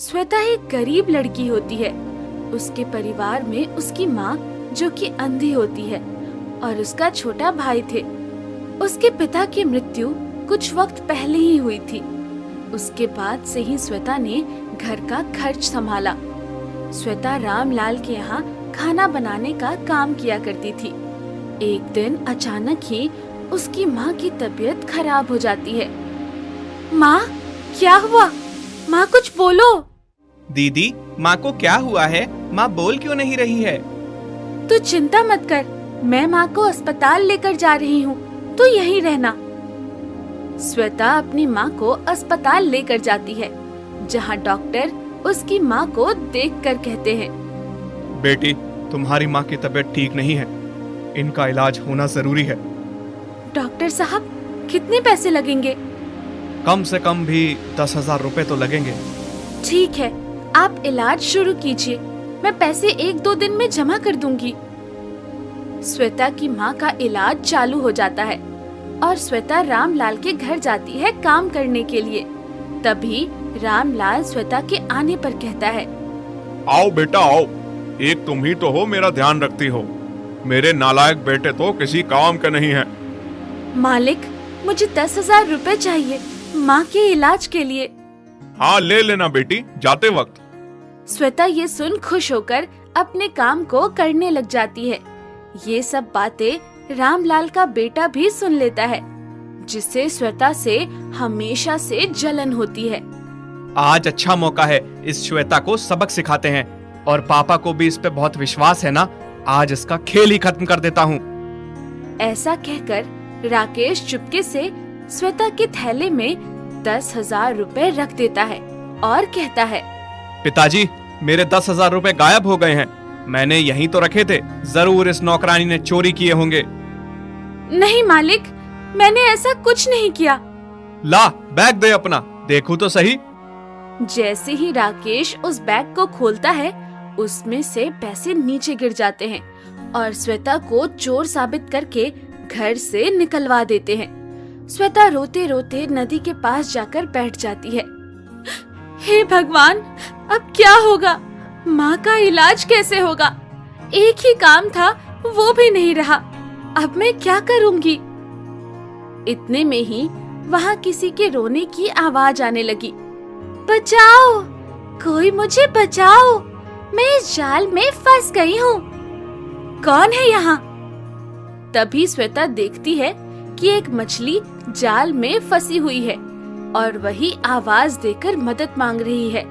श्वेता एक गरीब लड़की होती है। उसके परिवार में उसकी माँ जो कि अंधी होती है और उसका छोटा भाई थे। उसके पिता की मृत्यु कुछ वक्त पहले ही हुई थी। उसके बाद से ही श्वेता ने घर का खर्च संभाला। श्वेता रामलाल के यहाँ खाना बनाने का काम किया करती थी। एक दिन अचानक ही उसकी माँ की तबीयत खराब हो जाती है। माँ, क्या हुआ? माँ, कुछ बोलो। दीदी, माँ को क्या हुआ है? माँ बोल क्यों नहीं रही है? तू चिंता मत कर, मैं माँ को अस्पताल लेकर जा रही हूँ, तू यहीं रहना। श्वेता अपनी माँ को अस्पताल लेकर जाती है, जहाँ डॉक्टर उसकी माँ को देखकर कहते हैं, बेटी, तुम्हारी माँ की तबीयत ठीक नहीं है, इनका इलाज होना जरूरी है। डॉक्टर साहब, कितने पैसे लगेंगे? कम से कम भी 10,000 रुपए तो लगेंगे। ठीक है, आप इलाज शुरू कीजिए, मैं पैसे 1-2 दिन में जमा कर दूंगी। श्वेता की माँ का इलाज चालू हो जाता है और श्वेता रामलाल के घर जाती है काम करने के लिए। तभी रामलाल श्वेता के आने पर कहता है, आओ बेटा आओ, एक तुम ही तो हो मेरा ध्यान रखती हो। मेरे नालायक बेटे तो किसी काम के नहीं है। मालिक, मुझे 10,000 रुपए चाहिए माँ के इलाज के लिए। हाँ, ले लेना बेटी, जाते वक्त। श्वेता ये सुन खुश होकर अपने काम को करने लग जाती है। ये सब बातें रामलाल का बेटा भी सुन लेता है, जिससे श्वेता से हमेशा से जलन होती है। आज अच्छा मौका है, इस श्वेता को सबक सिखाते हैं और पापा को भी इस पे बहुत विश्वास है ना, आज इसका खेल ही खत्म कर देता हूँ। ऐसा कहकर राकेश चुपके से श्वेता के थैले में 10,000 रुपए रख देता है और कहता है, पिताजी, मेरे 10,000 रुपए गायब हो गए हैं। मैंने यहीं तो रखे थे, जरूर इस नौकरानी ने चोरी किए होंगे। नहीं मालिक, मैंने ऐसा कुछ नहीं किया। ला, बैग दे अपना, देखूं तो सही। जैसे ही राकेश उस बैग को खोलता है, उसमें से पैसे नीचे गिर जाते हैं और श्वेता को चोर साबित करके घर से निकलवा देते हैं। श्वेता रोते रोते नदी के पास जाकर बैठ जाती है। हे भगवान, अब क्या होगा? माँ का इलाज कैसे होगा? एक ही काम था, वो भी नहीं रहा। अब मैं क्या करूँगी? इतने में ही वहाँ किसी के रोने की आवाज आने लगी। बचाओ, कोई मुझे बचाओ, मैं इस जाल में फंस गई हूँ। कौन है यहाँ? तभी श्वेता देखती है कि एक मछली जाल में फंसी हुई है और वही आवाज देकर मदद मांग रही है।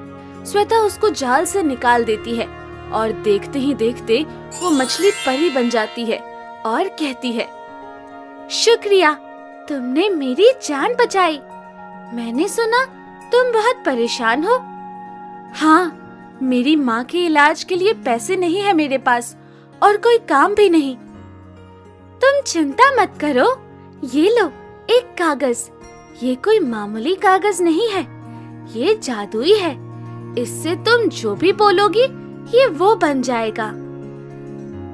श्वेता उसको जाल से निकाल देती है और देखते ही देखते वो मछली परी बन जाती है और कहती है, शुक्रिया, तुमने मेरी जान बचाई। मैंने सुना तुम बहुत परेशान हो। हाँ, मेरी माँ के इलाज के लिए पैसे नहीं है मेरे पास और कोई काम भी नहीं। तुम चिंता मत करो, ये लो एक कागज। ये कोई मामूली कागज नहीं है, ये जादुई है। इससे तुम जो भी बोलोगी ये वो बन जाएगा।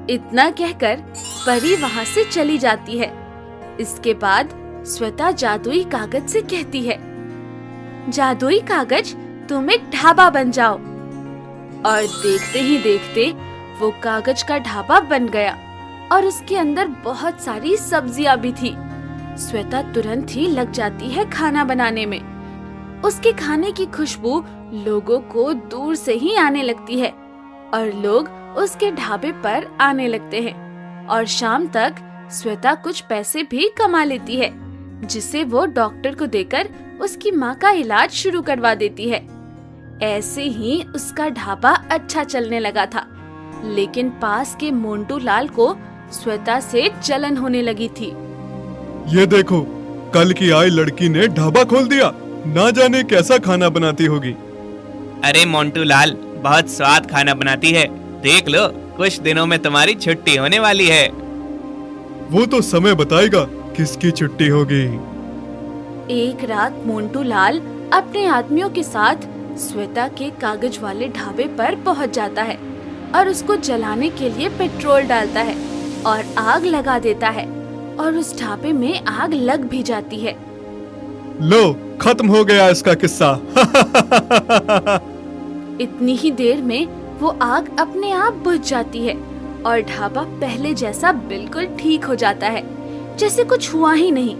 इतना कहकर परी वहाँ से चली जाती है। इसके बाद श्वेता जादुई कागज से कहती है, जादुई कागज, तुम एक ढाबा बन जाओ। और देखते ही देखते वो कागज का ढाबा बन गया और उसके अंदर बहुत सारी सब्जियां भी थी। श्वेता तुरंत ही लग जाती है खाना बनाने में। उसके खाने की खुशबू लोगों को दूर से ही आने लगती है और लोग उसके ढाबे पर आने लगते हैं और शाम तक श्वेता कुछ पैसे भी कमा लेती है, जिसे वो डॉक्टर को देकर उसकी माँ का इलाज शुरू करवा देती है। ऐसे ही उसका ढाबा अच्छा चलने लगा था, लेकिन पास के मोंटू लाल को श्वेता से जलन होने लगी थी। ये देखो, कल की आई लड़की ने ढाबा खोल दिया, ना जाने कैसा खाना बनाती होगी। अरे मोंटू लाल, बहुत स्वाद खाना बनाती है, देख लो, कुछ दिनों में तुम्हारी छुट्टी होने वाली है। वो तो समय बताएगा किसकी छुट्टी होगी। एक रात मोंटू लाल अपने आदमियों के साथ श्वेता के कागज वाले ढाबे पर पहुंच जाता है और उसको जलाने के लिए पेट्रोल डालता है और आग लगा देता है और उस ढाबे में आग लग भी जाती है। लो, खत्म हो गया इसका किस्सा। इतनी ही देर में वो आग अपने आप बुझ जाती है और ढाबा पहले जैसा बिल्कुल ठीक हो जाता है, जैसे कुछ हुआ ही नहीं।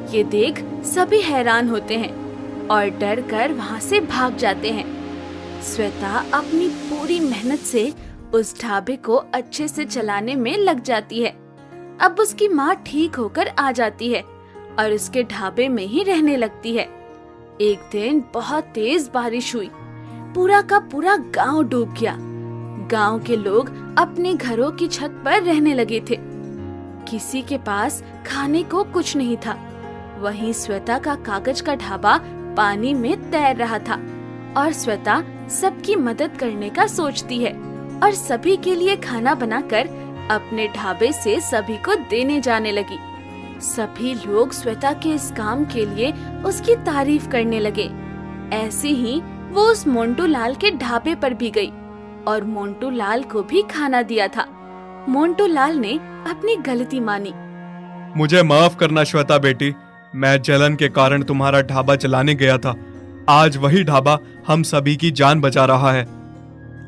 ये देख सभी हैरान होते हैं और डर कर वहाँ से भाग जाते हैं। श्वेता अपनी पूरी मेहनत से उस ढाबे को अच्छे से चलाने में लग जाती है। अब उसकी माँ ठीक होकर आ जाती है और उसके ढाबे में ही रहने लगती है। एक दिन बहुत तेज बारिश हुई, पूरा का पूरा गांव डूब गया। गांव के लोग अपने घरों की छत पर रहने लगे थे। किसी के पास खाने को कुछ नहीं था। वहीं श्वेता का कागज का ढाबा पानी में तैर रहा था और श्वेता सबकी मदद करने का सोचती है और सभी के लिए खाना बनाकर अपने ढाबे से सभी को देने जाने लगी। सभी लोग श्वेता के इस काम के लिए उसकी तारीफ करने लगे। ऐसे ही वो उस मोंटू लाल के ढाबे पर भी गई और मोंटू लाल को भी खाना दिया था। मोंटू लाल ने अपनी गलती मानी। मुझे माफ करना श्वेता बेटी, मैं जलन के कारण तुम्हारा ढाबा चलाने गया था। आज वही ढाबा हम सभी की जान बचा रहा है।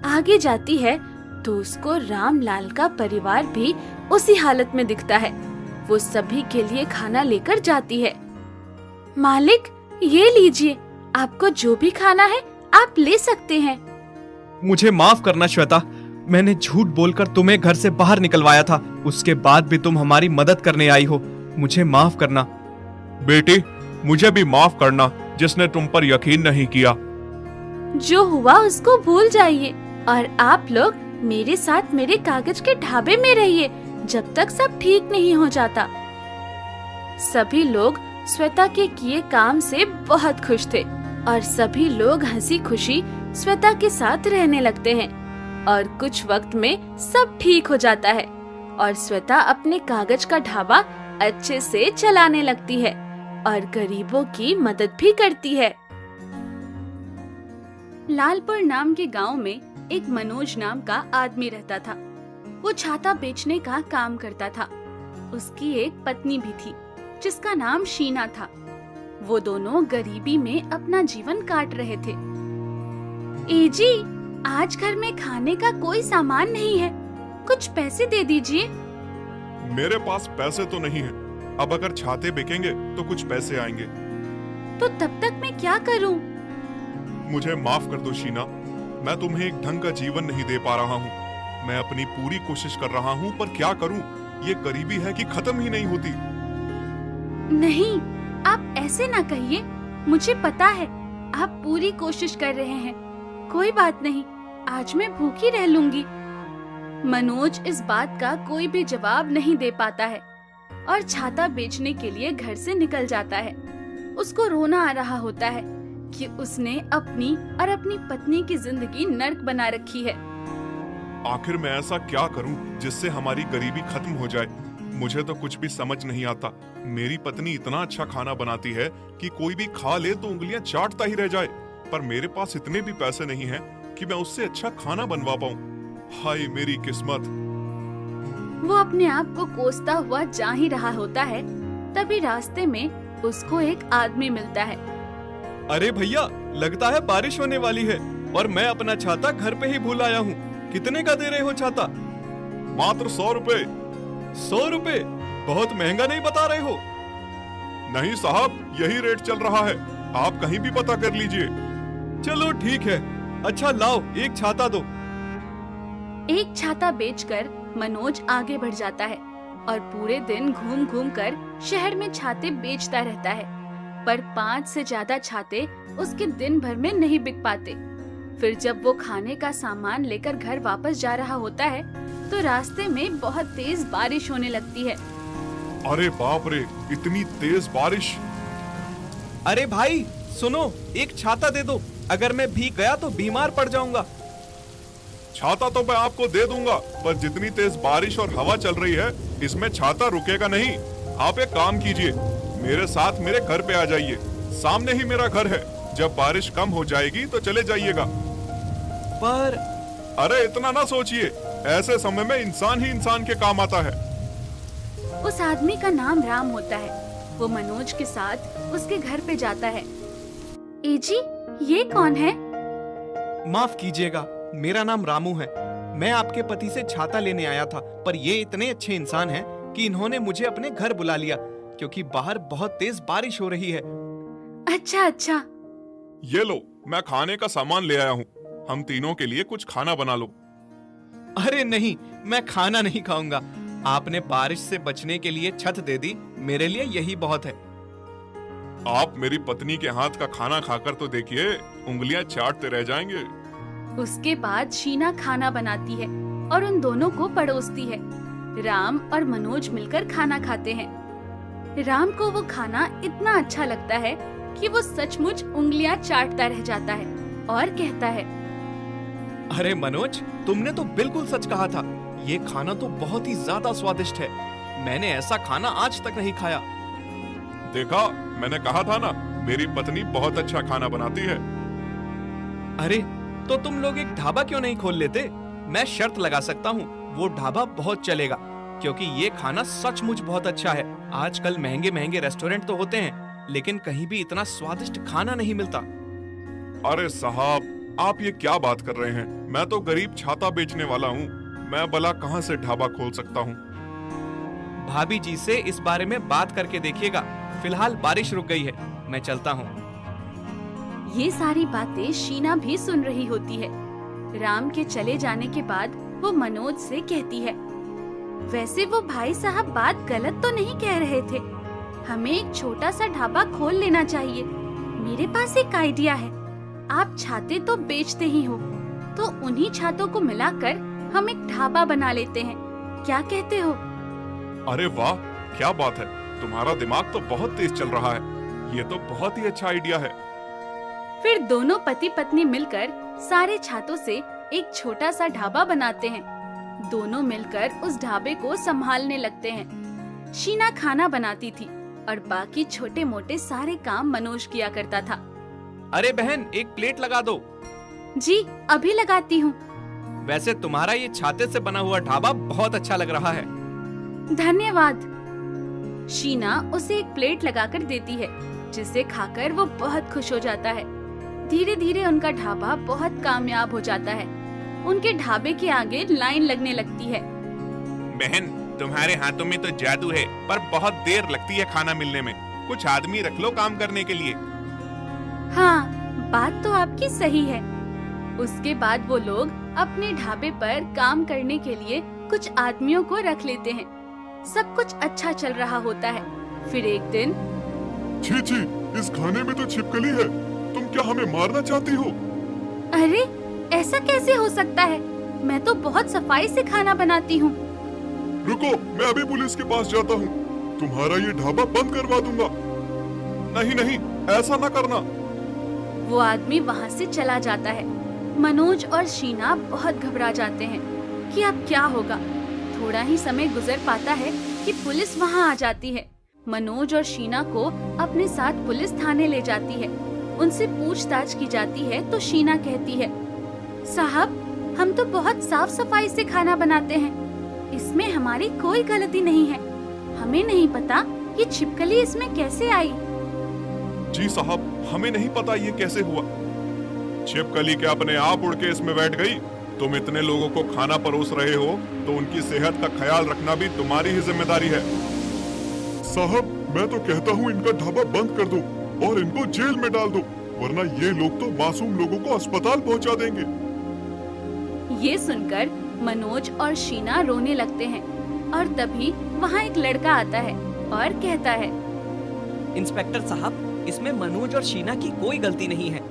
आगे जाती है तो उसको रामलाल का परिवार भी उसी हालत में दिखता है। वो सभी के लिए खाना लेकर जाती है। मालिक, ये लीजिए, आपको जो भी खाना है आप ले सकते हैं। मुझे माफ करना श्वेता, मैंने झूठ बोलकर तुम्हें घर से बाहर निकलवाया था। उसके बाद भी तुम हमारी मदद करने आई हो। मुझे माफ करना। बेटी, मुझे भी माफ करना जिसने तुम पर यकीन नहीं किया। जो हुआ उसको भूल जाइए और आप लोग मेरे साथ मेरे कागज के ढाबे में रहिए जब तक सब ठीक नहीं हो जाता। सभी लोग श्वेता के किए काम से बहुत खुश थे और सभी लोग हंसी खुशी श्वेता के साथ रहने लगते हैं और कुछ वक्त में सब ठीक हो जाता है और श्वेता अपने कागज का ढाबा अच्छे से चलाने लगती है और गरीबों की मदद भी करती है। लालपुर नाम के गांव में एक मनोज नाम का आदमी रहता था। वो छाता बेचने का काम करता था। उसकी एक पत्नी भी थी जिसका नाम शीना था। वो दोनों गरीबी में अपना जीवन काट रहे थे। ए जी, आज घर में खाने का कोई सामान नहीं है, कुछ पैसे दे दीजिए। मेरे पास पैसे तो नहीं है, अब अगर छाते बिकेंगे तो कुछ पैसे आएंगे। तो तब तक मैं क्या करूं? मुझे माफ कर दो शीना, मैं तुम्हें एक ढंग का जीवन नहीं दे पा रहा हूँ। मैं अपनी पूरी कोशिश कर रहा हूँ, पर क्या करूँ, ये गरीबी है कि खत्म ही नहीं होती। नहीं, आप ऐसे ना कहिए। मुझे पता है आप पूरी कोशिश कर रहे हैं। कोई बात नहीं, आज मैं भूखी रह लूंगी। मनोज इस बात का कोई भी जवाब नहीं दे पाता है और छाता बेचने के लिए घर से निकल जाता है। उसको रोना आ रहा होता है कि उसने अपनी और अपनी पत्नी की जिंदगी नर्क बना रखी है। आखिर मैं ऐसा क्या करूं जिससे हमारी गरीबी खत्म हो जाए? मुझे तो कुछ भी समझ नहीं आता। मेरी पत्नी इतना अच्छा खाना बनाती है कि कोई भी खा ले तो उंगलियां चाटता ही रह जाए, पर मेरे पास इतने भी पैसे नहीं हैं कि मैं उससे अच्छा खाना बनवा पाऊं। हाय मेरी किस्मत। वो अपने आप को कोसता हुआ जा ही रहा होता है, तभी रास्ते में उसको एक आदमी मिलता है। अरे भैया, लगता है बारिश होने वाली है और मैं अपना छाता घर पे ही भूल आया हूँ। कितने का दे रहे हो छाता? मात्र 100 रुपए। 100 रुपए? बहुत महंगा नहीं बता रहे हो? नहीं साहब, यही रेट चल रहा है, आप कहीं भी पता कर लीजिए। चलो ठीक है, अच्छा लाओ एक छाता दो। एक छाता बेचकर मनोज आगे बढ़ जाता है और पूरे दिन घूम घूम कर शहर में छाते बेचता रहता है, पर 5 से ज्यादा छाते उसके दिन भर में नहीं बिक पाते। फिर जब वो खाने का सामान लेकर घर वापस जा रहा होता है तो रास्ते में बहुत तेज बारिश होने लगती है। अरे बाप रे, इतनी तेज बारिश! अरे भाई सुनो, एक छाता दे दो, अगर मैं भीग गया तो बीमार पड़ जाऊंगा। छाता तो मैं आपको दे दूंगा, पर जितनी तेज बारिश और हवा चल रही है इसमें छाता रुकेगा नहीं। आप एक काम कीजिए, मेरे साथ मेरे घर पे आ जाइए, सामने ही मेरा घर है। जब बारिश कम हो जाएगी तो चले जाइएगा। पर अरे इतना ना सोचिए, ऐसे समय में इंसान ही इंसान के काम आता है। उस आदमी का नाम राम होता है। वो मनोज के साथ उसके घर पे जाता है। ए जी, ये कौन है? माफ कीजिएगा, मेरा नाम रामू है। मैं आपके पति से छाता लेने आया था, पर ये इतने अच्छे इंसान हैं कि इन्होंने मुझे अपने घर बुला लिया क्योंकि बाहर बहुत तेज बारिश हो रही है। अच्छा अच्छा। ये लो, मैं खाने का सामान ले आया हूँ। हम तीनों के लिए कुछ खाना बना लो। अरे नहीं, मैं खाना नहीं खाऊंगा। आपने बारिश से बचने के लिए छत दे दी, मेरे लिए यही बहुत है। आप मेरी पत्नी के हाथ का खाना खाकर तो देखिए, उंगलियां चाटते रह जाएंगे। उसके बाद शीना खाना बनाती है और उन दोनों को परोसती है। राम और मनोज मिलकर खाना खाते हैं। राम को वो खाना इतना अच्छा लगता है कि वो सचमुच उंगलियां चाटता रह जाता है और कहता है, अरे मनोज, तुमने तो बिल्कुल सच कहा था। ये खाना तो बहुत ही ज्यादा स्वादिष्ट है। मैंने ऐसा खाना आज तक नहीं खाया। देखा, मैंने कहा था ना, मेरी पत्नी बहुत अच्छा खाना बनाती है। अरे तो तुम लोग एक ढाबा क्यों नहीं खोल लेते? मैं शर्त लगा सकता हूँ, वो ढाबा बहुत चलेगा क्योंकि ये खाना सचमुच बहुत अच्छा है। आजकल महंगे महंगे रेस्टोरेंट तो होते हैं, लेकिन कहीं भी इतना स्वादिष्ट खाना नहीं मिलता। अरे साहब, आप ये क्या बात कर रहे हैं? मैं तो गरीब छाता बेचने वाला हूँ। मैं भला कहाँ से ढाबा खोल सकता हूँ? भाभी जी से इस बारे में बात करके देखिएगा। फिलहाल बारिश रुक गई है, मैं चलता हूँ। ये सारी बातें शीना भी सुन रही होती है। राम के चले जाने के बाद वो मनोज से कहती है, वैसे वो भाई साहब बात गलत तो नहीं कह रहे थे। हमें एक छोटा सा ढाबा खोल लेना चाहिए। मेरे पास एक आइडिया है। आप छाते तो बेचते ही हो, तो उन्हीं छातों को मिलाकर हम एक ढाबा बना लेते हैं। क्या कहते हो? अरे वाह, क्या बात है! तुम्हारा दिमाग तो बहुत तेज चल रहा है। ये तो बहुत ही अच्छा आइडिया है। फिर दोनों पति पत्नी मिलकर सारे छातों से एक छोटा सा ढाबा बनाते हैं। दोनों मिलकर उस ढाबे को संभालने लगते हैं। शीना खाना बनाती थी और बाकी छोटे मोटे सारे काम मनोज किया करता था। अरे बहन, एक प्लेट लगा दो। जी, अभी लगाती हूँ। वैसे तुम्हारा ये छाते से बना हुआ ढाबा बहुत अच्छा लग रहा है। धन्यवाद। शीना उसे एक प्लेट लगाकर देती है, जिसे खाकर वो बहुत खुश हो जाता है। धीरे धीरे उनका ढाबा बहुत कामयाब हो जाता है। उनके ढाबे के आगे लाइन लगने लगती है। बहन, तुम्हारे हाथों में तो जादू है, पर बहुत देर लगती है खाना मिलने में। कुछ आदमी रख लो काम करने के लिए। हाँ, बात तो आपकी सही है। उसके बाद वो लोग अपने ढाबे पर काम करने के लिए कुछ आदमियों को रख लेते हैं। सब कुछ अच्छा चल रहा होता है। फिर एक दिन, छी छी, इस खाने में तो छिपकली है। तुम क्या हमें मारना चाहती हो? अरे ऐसा कैसे हो सकता है? मैं तो बहुत सफाई से खाना बनाती हूँ। रुको, मैं अभी पुलिस के पास जाता हूँ। तुम्हारा ये ढाबा बंद करवा दूंगा। नहीं नहीं, ऐसा ना करना। वो आदमी वहाँ से चला जाता है। मनोज और शीना बहुत घबरा जाते हैं कि अब क्या होगा। थोड़ा ही समय गुजर पाता है कि पुलिस वहाँ आ जाती है। मनोज और शीना को अपने साथ पुलिस थाने ले जाती है। उनसे पूछताछ की जाती है तो शीना कहती है, साहब, हम तो बहुत साफ सफाई से खाना बनाते हैं। इसमें हमारी कोई गलती नहीं है। हमें नहीं पता ये छिपकली इसमें कैसे आई। जी साहब, हमें नहीं पता ये कैसे हुआ। छिपकली क्या अपने आप उड़ के इसमें बैठ गई? तुम इतने लोगों को खाना परोस रहे हो, तो उनकी सेहत का ख्याल रखना भी तुम्हारी ही जिम्मेदारी है। साहब, मैं तो कहता हूँ इनका ढाबा बंद कर दो और इनको जेल में डाल दो, वरना ये लोग तो मासूम लोगों को अस्पताल पहुँचा देंगे। ये सुनकर मनोज और शीना रोने लगते हैं और तभी वहाँ एक लड़का आता है और कहता है, इंस्पेक्टर साहब, इसमें मनोज और शीना की कोई गलती नहीं है।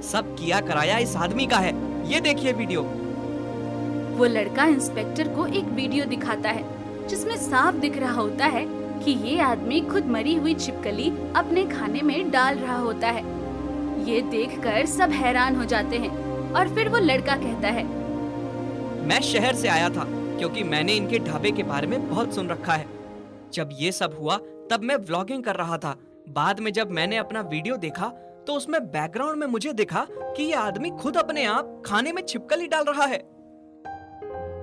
सब किया कराया इस आदमी का है। ये देखिए वीडियो। वो लड़का इंस्पेक्टर को एक वीडियो दिखाता है, जिसमें साफ दिख रहा होता है कि ये आदमी खुद मरी हुई छिपकली अपने खाने में डाल रहा होता है। ये देखकर सब हैरान हो जाते हैं और फिर वो लड़का कहता है, मैं शहर से आया था क्योंकि मैंने इनके ढाबे के बारे में बहुत सुन रखा है। जब ये सब हुआ तब मैं व्लॉगिंग कर रहा था। बाद में जब मैंने अपना वीडियो देखा तो उसमें बैकग्राउंड में मुझे दिखा कि ये आदमी खुद अपने आप खाने में छिपकली डाल रहा है।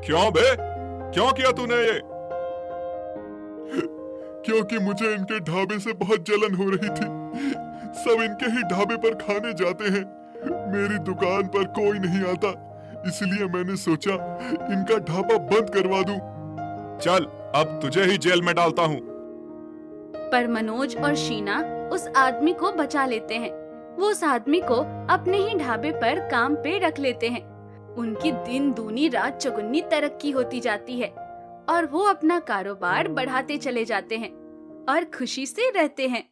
क्यों बे? क्यों किया तूने ये? क्योंकि मुझे इनके ढाबे से बहुत जलन हो रही थी। सब इनके ही ढाबे पर खाने जाते हैं। मेरी दुकान पर कोई नहीं आता, इसलिए मैंने सोचा इनका ढाबा बंद करवा दूं। चल, अब तुझे ही जेल में डालता हूँ। पर मनोज और शीना उस आदमी को बचा लेते हैं। वो उस आदमी को अपने ही ढाबे पर काम पे रख लेते हैं। उनकी दिन दूनी रात चौगुनी तरक्की होती जाती है और वो अपना कारोबार बढ़ाते चले जाते हैं और खुशी से रहते हैं।